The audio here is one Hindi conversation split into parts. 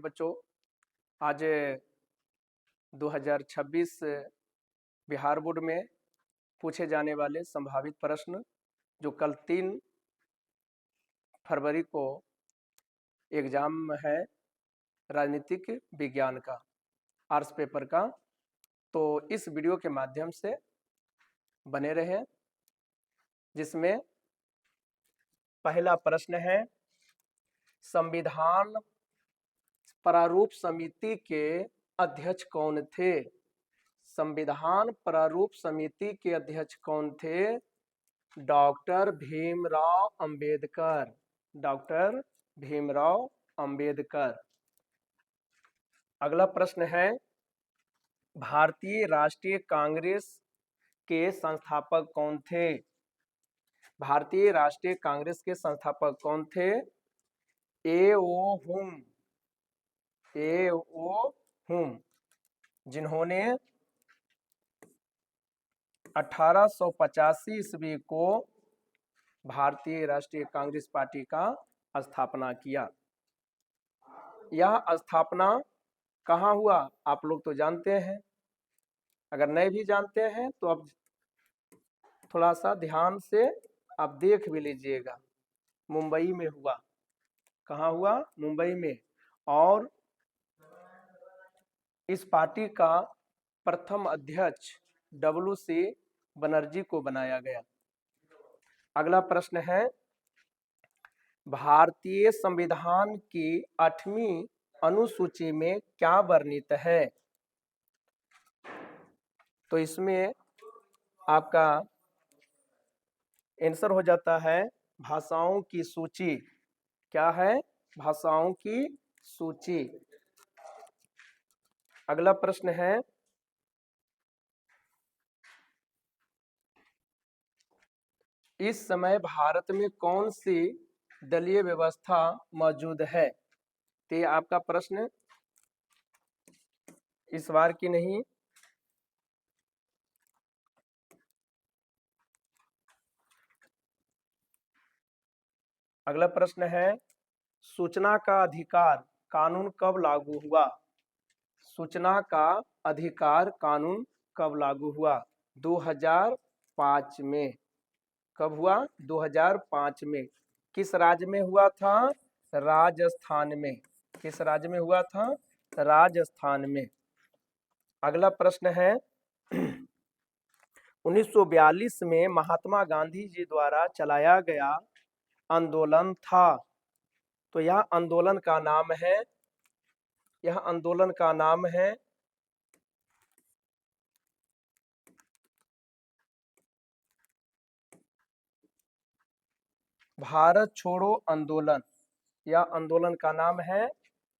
बच्चों, आज 2026 बिहार बोर्ड में पूछे जाने वाले संभावित प्रश्न जो कल 3 फरवरी को एग्जाम है राजनीतिक विज्ञान का, आर्ट्स पेपर का, तो इस वीडियो के माध्यम से बने रहें। जिसमें पहला प्रश्न है, संविधान प्रारूप समिति के अध्यक्ष कौन थे? संविधान प्रारूप समिति के अध्यक्ष कौन थे? डॉक्टर भीमराव अंबेडकर। डॉक्टर भीमराव अंबेडकर। अगला प्रश्न है, भारतीय राष्ट्रीय कांग्रेस के संस्थापक कौन थे? भारतीय राष्ट्रीय कांग्रेस के संस्थापक कौन थे? ए.ओ. हुम। ए.ओ. हुम, जिन्होंने 1885 ईस्वी को भारतीय राष्ट्रीय कांग्रेस पार्टी का स्थापना किया। यह स्थापना कहाँ हुआ आप लोग तो जानते हैं, अगर नहीं भी जानते हैं तो अब थोड़ा सा ध्यान से आप देख भी लीजिएगा। मुंबई में हुआ। कहाँ हुआ? मुंबई में। और इस पार्टी का प्रथम अध्यक्ष W.C. बनर्जी को बनाया गया। अगला प्रश्न है, भारतीय संविधान की 8वीं अनुसूची में क्या वर्णित है? तो इसमें आपका आंसर हो जाता है भाषाओं की सूची। क्या है? भाषाओं की सूची। अगला प्रश्न है, इस समय भारत में कौन सी दलीय व्यवस्था मौजूद है? तो आपका प्रश्न इस बार की नहीं, अगला प्रश्न है, सूचना का अधिकार कानून कब लागू हुआ? सूचना का अधिकार कानून कब लागू हुआ? 2005 में। कब हुआ? 2005 में। किस राज्य में हुआ था? राजस्थान में। किस राज्य में हुआ था? राजस्थान में। अगला प्रश्न है, 1942 में महात्मा गांधी जी द्वारा चलाया गया आंदोलन था, तो यह आंदोलन का नाम है, यह आंदोलन का नाम है भारत छोड़ो आंदोलन। यह आंदोलन का नाम है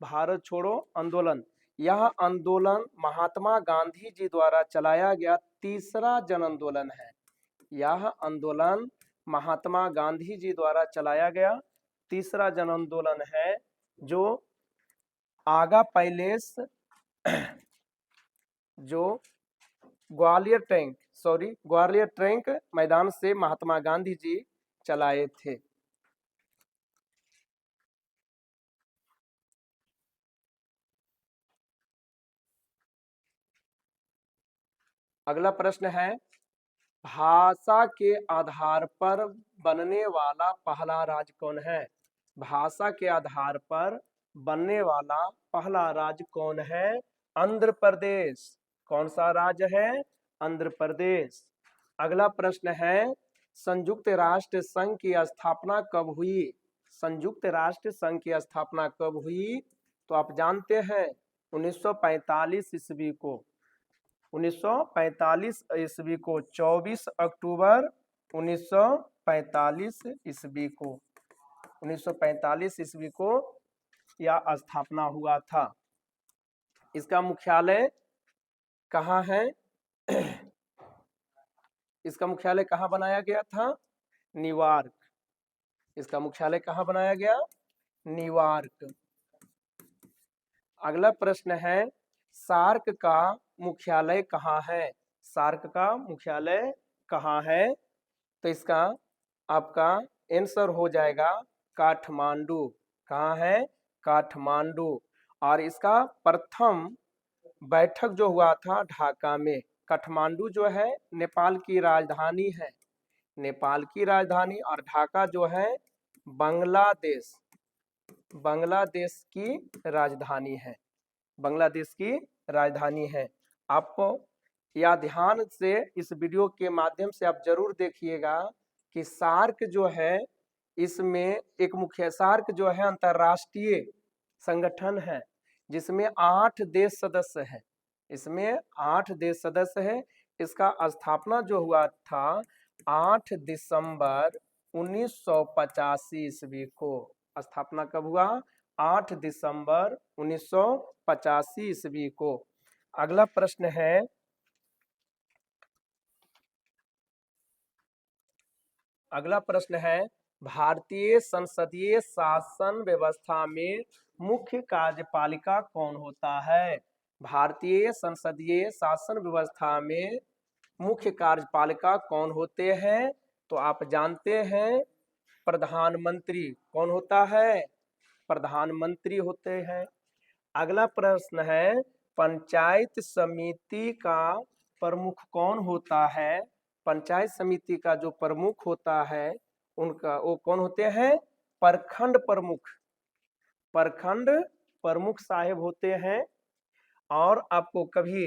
भारत छोड़ो आंदोलन। यह आंदोलन महात्मा गांधी जी द्वारा चलाया गया तीसरा जन आंदोलन है। यह आंदोलन महात्मा गांधी जी द्वारा चलाया गया तीसरा जन आंदोलन है, जो आगा पैलेस, जो ग्वालियर टैंक मैदान से महात्मा गांधी जी चलाए थे। अगला प्रश्न है, भाषा के आधार पर बनने वाला पहला राज्य कौन है? भाषा के आधार पर बनने वाला पहला राज्य कौन है? आंध्र प्रदेश। कौन सा राज्य है? आंध्र प्रदेश। अगला प्रश्न है, संयुक्त राष्ट्र संघ की स्थापना कब हुई? संयुक्त राष्ट्र संघ की स्थापना कब हुई? तो आप जानते हैं 1945 ईस्वी को। 1945 ईस्वी को, 24 अक्टूबर 1945 ईस्वी को, 1945 ईस्वी को यह स्थापना हुआ था। इसका मुख्यालय कहाँ है? इसका मुख्यालय कहाँ बनाया गया था? न्यूयॉर्क। इसका मुख्यालय कहाँ बनाया गया? न्यूयॉर्क। अगला प्रश्न है, सार्क का मुख्यालय कहाँ है? सार्क का मुख्यालय कहाँ है? तो इसका आपका आंसर हो जाएगा काठमांडू। कहाँ है? काठमांडू। और इसका प्रथम बैठक जो हुआ था ढाका में। काठमांडू जो है नेपाल की राजधानी है, नेपाल की राजधानी, और ढाका जो है बांग्लादेश, बांग्लादेश की राजधानी है, बांग्लादेश की राजधानी है। आपको या ध्यान से इस वीडियो के माध्यम से आप जरूर देखिएगा कि सार्क जो है, इसमें एक मुख्य सार्क जो है अंतरराष्ट्रीय संगठन है जिसमें 8 देश सदस्य हैं, इसमें 8 देश सदस्य हैं। इसका स्थापना जो हुआ था 8 दिसंबर 1985 ईस्वी को। स्थापना कब हुआ? 8 दिसंबर 1985 ईस्वी को। अगला प्रश्न है, अगला प्रश्न है भारतीय संसदीय शासन व्यवस्था में मुख्य कार्यपालिका कौन होता है? भारतीय संसदीय शासन व्यवस्था में मुख्य कार्यपालिका कौन होते हैं? तो आप जानते हैं प्रधानमंत्री। कौन होता है? प्रधानमंत्री होते हैं। अगला प्रश्न है पंचायत समिति का प्रमुख कौन होता है? पंचायत समिति का जो प्रमुख होता है उनका वो कौन होते हैं? प्रखंड प्रमुख, प्रखंड प्रमुख साहेब होते हैं। और आपको कभी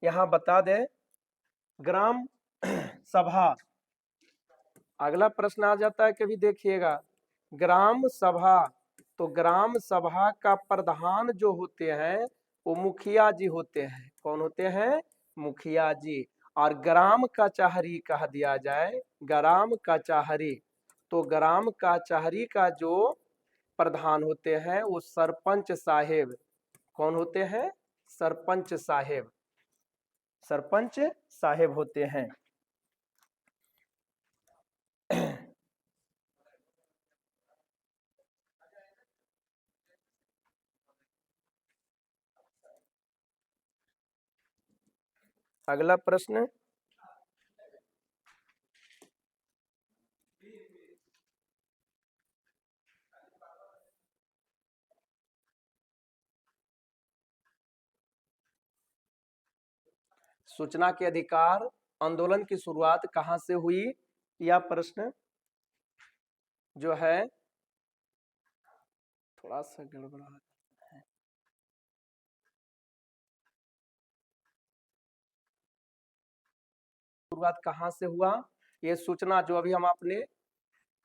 यहाँ बता दें ग्राम सभा, अगला प्रश्न आ जाता है कभी देखिएगा ग्राम सभा, तो ग्राम सभा का प्रधान जो होते हैं वो मुखिया जी होते हैं। कौन होते हैं? मुखिया जी। और ग्राम कचहरी कह दिया जाए, ग्राम कचहरी, तो ग्राम कचहरी का जो प्रधान होते हैं वो सरपंच साहेब। कौन होते हैं? सरपंच साहेब, सरपंच साहेब होते हैं। अगला प्रश्न, सूचना के अधिकार आंदोलन की शुरुआत कहां से हुई? यह प्रश्न जो है थोड़ा सा गड़बड़ा है। शुरुआत कहां से हुआ? ये सूचना जो अभी हम आपने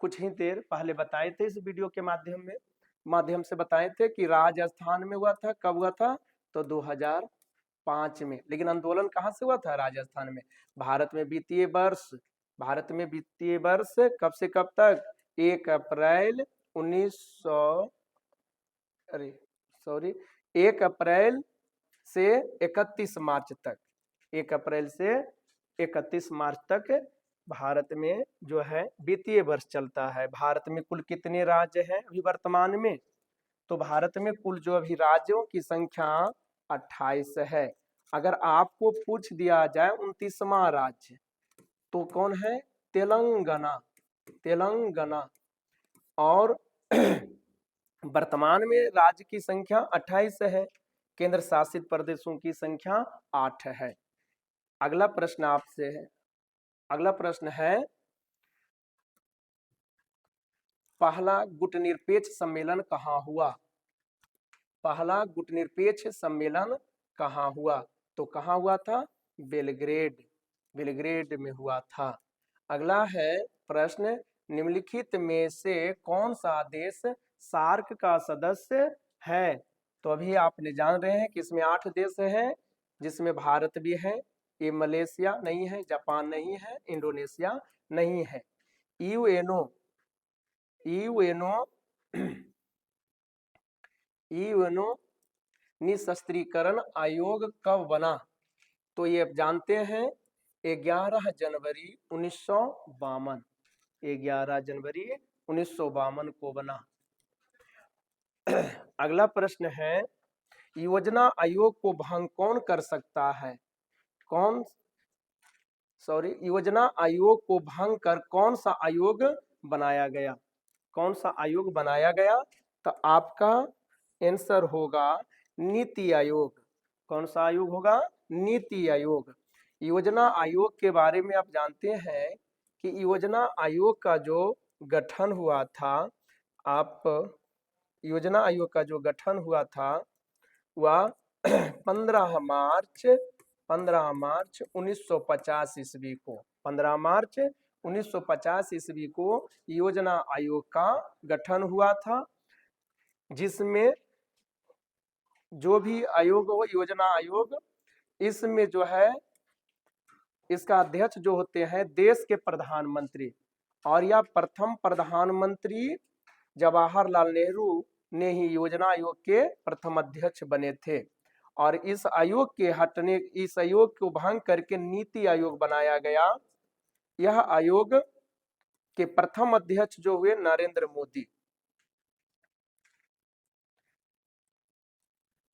कुछ ही देर पहले बताए थे इस वीडियो के माध्यम से बताए थे कि राजस्थान में हुआ था। कब हुआ था? तो 2005 में। लेकिन आंदोलन कहां से हुआ था? राजस्थान में। भारत में वित्तीय वर्ष, भारत में वित्तीय वर्ष कब से कब तक? 1 अप्रैल 1900 अरे सॉरी 1 अप्रैल से 31 मार्च तक, 1 अप्रैल से 31 मार्च तक भारत में जो है वित्तीय वर्ष चलता है। भारत में कुल कितने राज्य हैं अभी वर्तमान में? तो भारत में कुल जो अभी राज्यों की संख्या 28 है। अगर आपको पूछ दिया जाए 29वां राज्य तो कौन है? तेलंगाना, तेलंगाना। और वर्तमान में राज्य की संख्या 28 है, केंद्र शासित प्रदेशों की संख्या 8 है। अगला प्रश्न आपसे है, अगला प्रश्न है पहला गुटनिरपेक्ष सम्मेलन कहाँ हुआ? पहला गुटनिरपेक्ष सम्मेलन कहाँ हुआ? तो कहाँ हुआ था? बेलग्रेड, बेलग्रेड में हुआ था। अगला है प्रश्न निम्नलिखित में से कौन सा देश सार्क का सदस्य है? तो अभी आपने जान रहे हैं कि इसमें 8 देश हैं जिसमें भारत भी है। ये मलेशिया नहीं है, जापान नहीं है, इंडोनेशिया नहीं है। यूएनओ, यूएनओ यूएनओ निशस्त्रीकरण आयोग कब बना? तो ये जानते हैं 11 जनवरी 1952, 11 जनवरी 1952 को बना। अगला प्रश्न है योजना आयोग को भंग कौन कर सकता है? कौन योजना आयोग को भंग कर कौन सा आयोग बनाया गया? कौन सा आयोग बनाया गया? तो आपका आंसर होगा नीति आयोग। कौन सा आयोग होगा? नीति आयोग। योजना आयोग के बारे में आप जानते हैं कि योजना आयोग का जो गठन हुआ था, आप योजना आयोग का जो गठन हुआ था वह 15 मार्च 1950 ईस्वी को, 15 मार्च 1950 ईस्वी को योजना आयोग का गठन हुआ था, जिसमें जो भी आयोग हो, योजना आयोग, इसमें जो है इसका अध्यक्ष जो होते हैं देश के प्रधानमंत्री, और यह प्रथम प्रधानमंत्री जवाहरलाल नेहरू ने ही योजना आयोग के प्रथम अध्यक्ष बने थे। और इस आयोग को भंग करके नीति आयोग बनाया गया। यह आयोग के प्रथम अध्यक्ष जो हुए नरेंद्र मोदी।